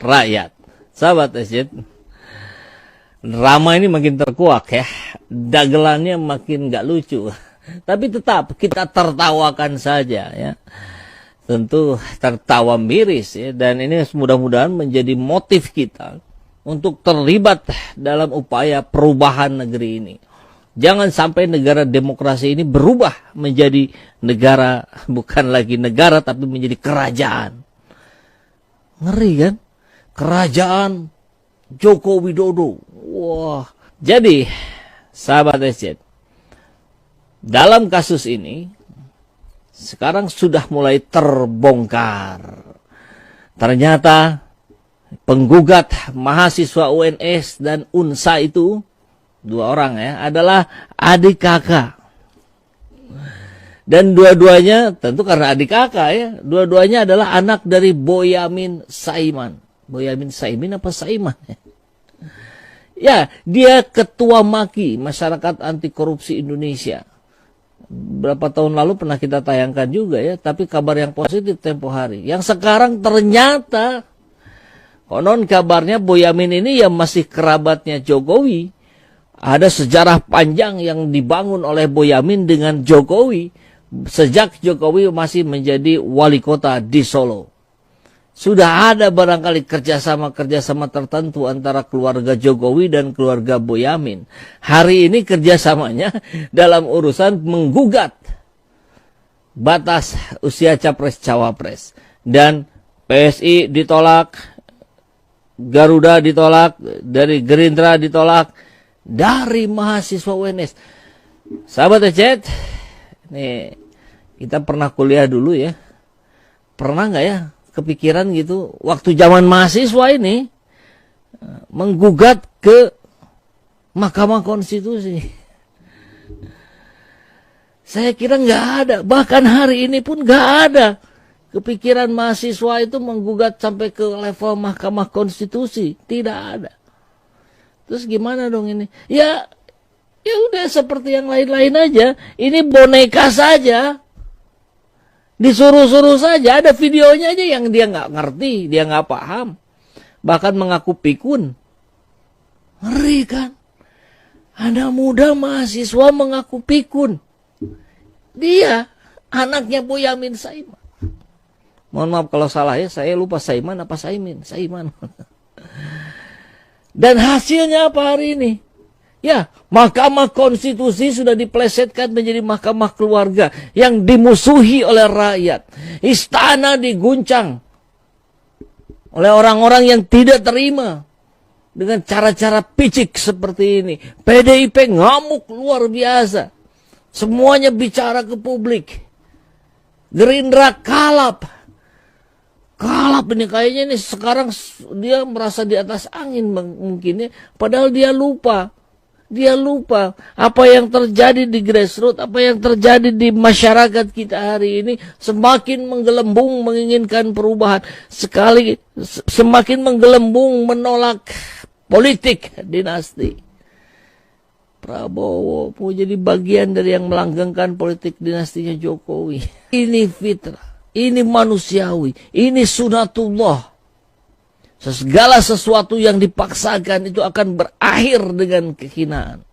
rakyat. Sahabat SJ, drama ini makin terkuak ya, dagelannya makin gak lucu. Tapi tetap kita tertawakan saja ya. Tentu tertawa miris ya, dan ini mudah-mudahan menjadi motif kita untuk terlibat dalam upaya perubahan negeri ini. Jangan sampai negara demokrasi ini berubah menjadi negara, bukan lagi negara, tapi menjadi kerajaan. Ngeri kan? Kerajaan Joko Widodo. Wah. Jadi, sahabat SJ, dalam kasus ini, sekarang sudah mulai terbongkar. Ternyata penggugat mahasiswa UNS dan UNSA itu, dua orang ya, adalah adik kakak. Dan dua-duanya, tentu karena adik kakak ya, dua-duanya adalah anak dari Boyamin Saiman. Boyamin Saimin apa Saiman ya? Ya, dia ketua MAKI, Masyarakat Anti Korupsi Indonesia. Berapa tahun lalu pernah kita tayangkan juga ya, tapi kabar yang positif tempo hari. Yang sekarang ternyata, konon kabarnya Boyamin ini yang masih kerabatnya Jokowi. Ada sejarah panjang yang dibangun oleh Boyamin dengan Jokowi sejak Jokowi masih menjadi wali kota di Solo. Sudah ada barangkali kerjasama tertentu antara keluarga Jokowi dan keluarga Boyamin. Hari ini kerjasamanya dalam urusan menggugat batas usia capres-cawapres. Dan PSI ditolak, Garuda ditolak, dari Gerindra ditolak, dari mahasiswa UNS. Sahabat Ecet, nih kita pernah kuliah dulu ya. Pernah nggak ya kepikiran gitu waktu zaman mahasiswa ini menggugat ke Mahkamah Konstitusi? Saya kira nggak ada, bahkan hari ini pun nggak ada kepikiran mahasiswa itu menggugat sampai ke level Mahkamah Konstitusi. Tidak ada. Terus gimana dong ini? Ya udah seperti yang lain-lain aja. Ini boneka saja. Disuruh-suruh saja. Ada videonya aja yang dia nggak ngerti, dia nggak paham. Bahkan mengaku pikun. Ngeri kan? Anak muda mahasiswa mengaku pikun. Dia anaknya Boyamin Saiman. Mohon maaf kalau salah ya, saya lupa Saiman apa Saimin. Saiman. Dan hasilnya apa hari ini? Ya, Mahkamah Konstitusi sudah diplesetkan menjadi mahkamah keluarga yang dimusuhi oleh rakyat. Istana diguncang oleh orang-orang yang tidak terima dengan cara-cara picik seperti ini. PDIP ngamuk luar biasa. Semuanya bicara ke publik. Gerindra kalap. Kalap ini kayaknya nih sekarang dia merasa di atas angin mungkin ya. Padahal dia lupa. Dia lupa apa yang terjadi di grassroots, apa yang terjadi di masyarakat kita hari ini. Semakin menggelembung menginginkan perubahan. Semakin menggelembung menolak politik dinasti. Prabowo mau jadi bagian dari yang melanggengkan politik dinastinya Jokowi. Ini fitrah. Ini manusiawi, ini sunatullah. Segala sesuatu yang dipaksakan itu akan berakhir dengan kehinaan.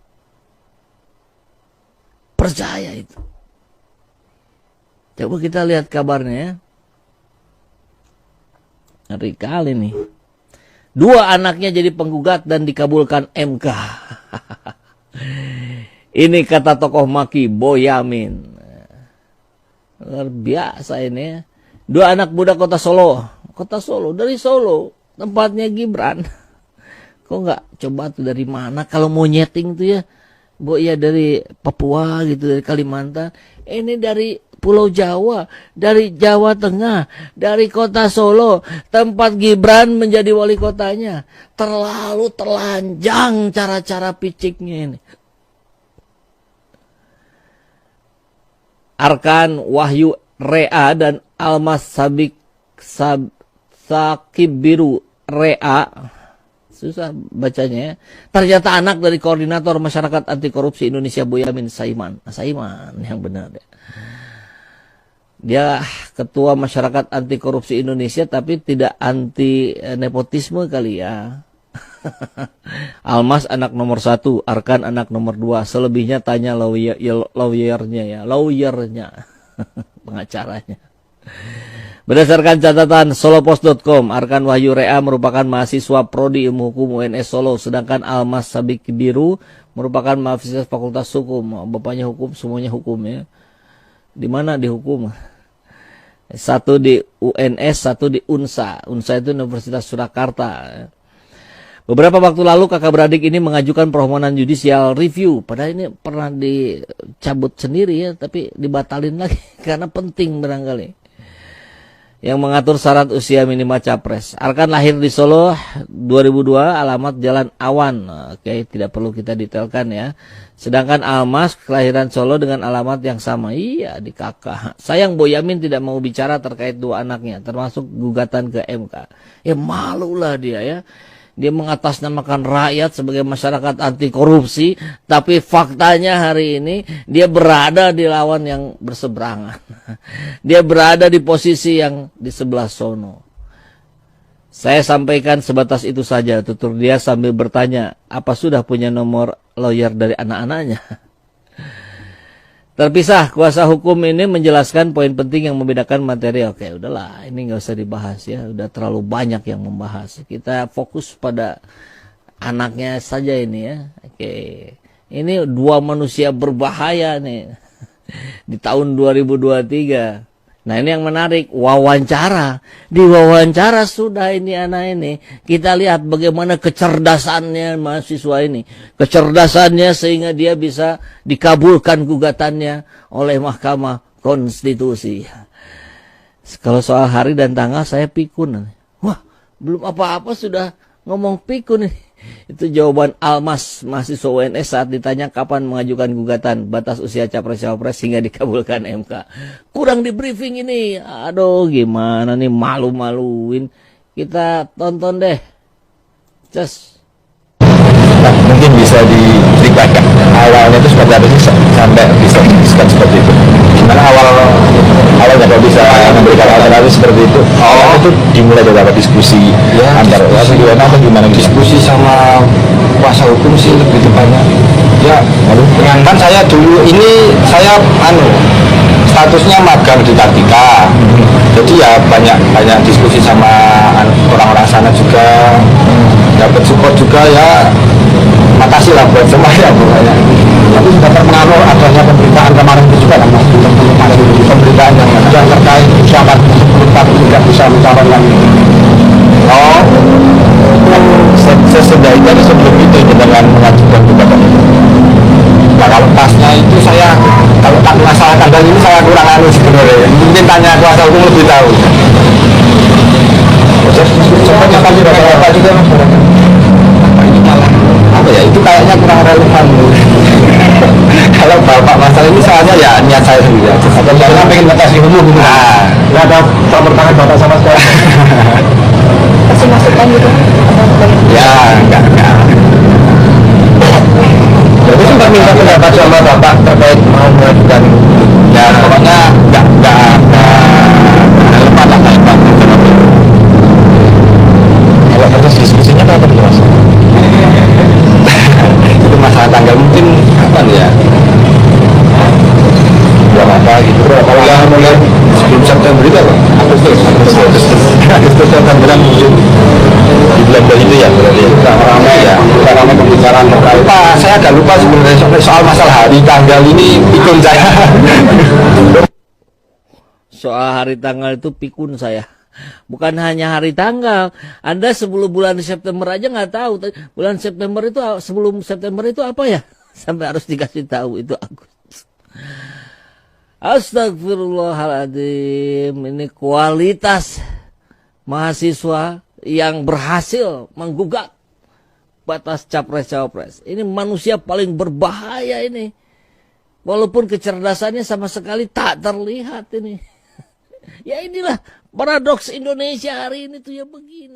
Percaya itu. Coba kita lihat kabarnya ya. Ngeri kali nih. 2 anaknya jadi penggugat dan dikabulkan MK. Ini kata tokoh MAKI Boyamin. Luar biasa ini ya. 2 anak muda kota Solo. Kota Solo, dari Solo. Tempatnya Gibran. Kok nggak coba tuh dari mana? Kalau mau nyeting tuh ya. Ya dari Papua gitu, dari Kalimantan. Ini dari Pulau Jawa. Dari Jawa Tengah. Dari kota Solo. Tempat Gibran menjadi wali kotanya. Terlalu telanjang cara-cara piciknya ini. Arkan Wahyu Rea dan Almas Sakib Biru Rea, susah bacanya ya. Ternyata anak dari Koordinator Masyarakat Anti Korupsi Indonesia Boyamin Saiman. Saiman yang benar ya. 2 Dia ketua masyarakat anti korupsi Indonesia tapi tidak anti nepotisme kali ya. Almas anak nomor 1, Arkan anak nomor 2. Selebihnya tanya lawyernya ya, pengacaranya. Berdasarkan catatan solopost.com, Arkan Wahyu Rea merupakan mahasiswa Prodi Ilmu Hukum UNS Solo, sedangkan Almas Sabikibiru merupakan mahasiswa Fakultas Hukum. Bapaknya hukum, semuanya hukum ya. Di mana dihukum? Satu di UNS, satu di UNSA. UNSA itu Universitas Surakarta. Beberapa waktu lalu kakak beradik ini mengajukan permohonan judicial review. Padahal ini pernah dicabut sendiri ya, tapi dibatalin lagi karena penting barangkali. Yang mengatur syarat usia minimal capres. Arkan lahir di Solo 2002, alamat Jalan Awan. Oke, tidak perlu kita detailkan ya. Sedangkan Almas kelahiran Solo dengan alamat yang sama. Iya, di kakak. Sayang Boyamin tidak mau bicara terkait dua anaknya, termasuk gugatan ke MK. Ya malulah dia ya. Dia mengatasnamakan rakyat sebagai masyarakat anti korupsi, tapi faktanya hari ini dia berada di lawan yang berseberangan. Dia berada di posisi yang di sebelah sono. Saya sampaikan sebatas itu saja, tutur dia sambil bertanya, apa sudah punya nomor lawyer dari anak-anaknya? Terpisah, kuasa hukum ini menjelaskan poin penting yang membedakan materi. Oke, udahlah, ini nggak usah dibahas ya. Udah terlalu banyak yang membahas. Kita fokus pada anaknya saja ini ya. Oke, ini dua manusia berbahaya nih di tahun 2023. Nah ini yang menarik, wawancara. Di wawancara sudah ini anak ini. Kita lihat bagaimana kecerdasannya mahasiswa ini. Kecerdasannya sehingga dia bisa dikabulkan gugatannya oleh Mahkamah Konstitusi. Kalau soal hari dan tanggal saya pikun. Wah, belum apa-apa sudah ngomong pikun ini. Itu jawaban Almas, mahasiswa UNS saat ditanya kapan mengajukan gugatan batas usia capres-cawapres hingga dikabulkan MK. Kurang di briefing ini. Aduh, gimana nih, malu-maluin. Kita tonton deh. Just. Mungkin bisa diceritakan awalnya itu seperti apa sih sampai bisa disebutkan seperti itu. Gimana awalnya kok bisa memberikan alternatif seperti itu? Itu dimulai dari apa diskusi ya, antar gimana diskusi sama kuasa hukum sih lebih tepatnya. Ya, kan saya dulu ini saya statusnya magang di Kartika. Jadi ya banyak diskusi sama orang-orang sana juga. Dapat support juga ya. Makasih lah buat semuanya pokoknya. Tapi sudah terpengaruh adanya pemberitaan kemarin itu juga kan mas, pemberitaan yang terkait syarat untuk tidak bisa mencalonkan. Oh, sesudah itu sebelum itu dengan mengajukan gugatan itu. Nah, kalau pasnya itu saya kalau tak masalah tanggal ini saya kurang sebenarnya. Mungkin tanya kuasa hukum lebih tahu. Sebenarnya tadi bapak juga mas. Ini malah apa ya, itu kayaknya kurang relevan. Kalau bapak masalah ini soalnya ya niat saya sendiri aja. Saya pengen batasi umum gitu. Nggak ada campur tangan bapak sama sekali. Kasih masukan gitu? Ya, enggak. Jadi sudah minta pendapat sama bapak terkait mau mengajukan. Ya pokoknya enggak relevan lah Pak. Kalau terus diskusinya apa dulu mas? Itu masalah tanggal mungkin kapan ya? Bulan apa gitu? Kalau mulai sebelum September itu apa? Agustus September mungkin di bulan itu ya berarti ramai pembicaraan terkait. Saya agak lupa sebenarnya soal masalah hari tanggal ini pikun saya. Soal hari tanggal itu pikun saya. Bukan hanya hari tanggal. Anda sebelum bulan September aja nggak tahu. Bulan September itu, sebelum September itu apa ya? Sampai harus dikasih tahu itu Agustus. Astagfirullahaladzim. Ini kualitas mahasiswa yang berhasil menggugat batas capres-cawapres. Ini manusia paling berbahaya ini. Walaupun kecerdasannya sama sekali tak terlihat ini. Ya inilah paradoks Indonesia hari ini tuh ya begini.